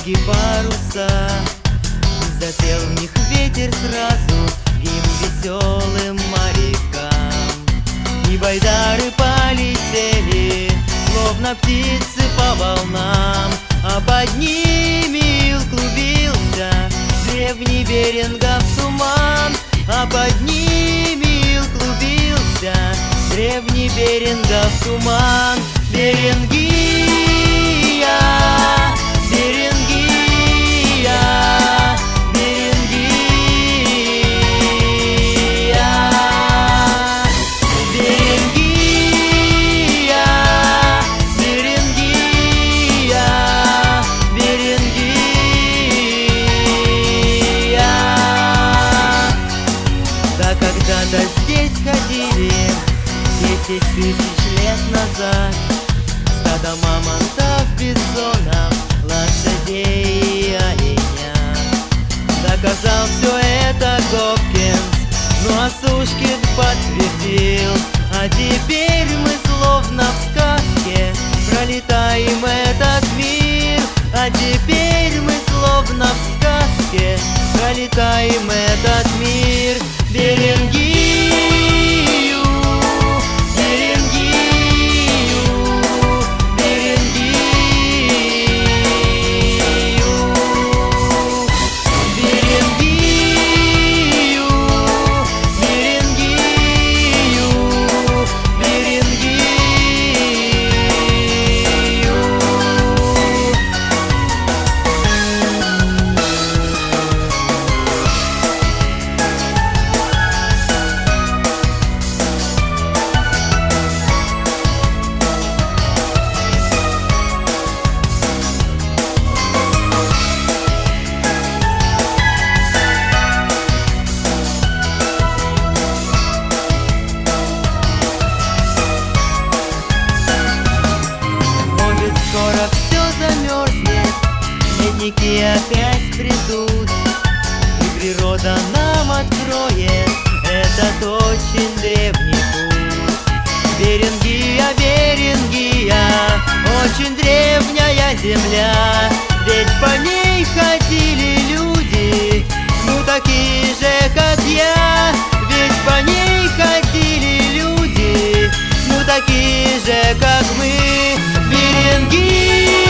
береги паруса, запел в них ветер сразу гимн веселым морякам. И байдары полетели, словно птицы по волнам, а под ними клубился древний Берингов туман, а под ними клубился древний Берингов туман. Берингия, Берингия, Берингия, Берингия, Берингия, Берингия. Да когда-то здесь ходили 10 тысяч лет назад стадо мамонтов, бизонов, лошадей и оленят. Доказал все это Гопкинс, ну а Сушкин подтвердил. А теперь мы словно в сказке пролетаем этот мир. А теперь мы словно в сказке пролетаем этот мир. Берингию, Берингию, Берингию, Берингию, Берингию, Берингию. Скоро все замерзнет, ледники опять придут, и природа нам откроет этот очень древний путь. Берингия, Берингия, очень древняя земля, ведь по ней ходили люди, ну такие же, как я. Ведь по ней ходили люди, ну такие же, как мы. Берингия.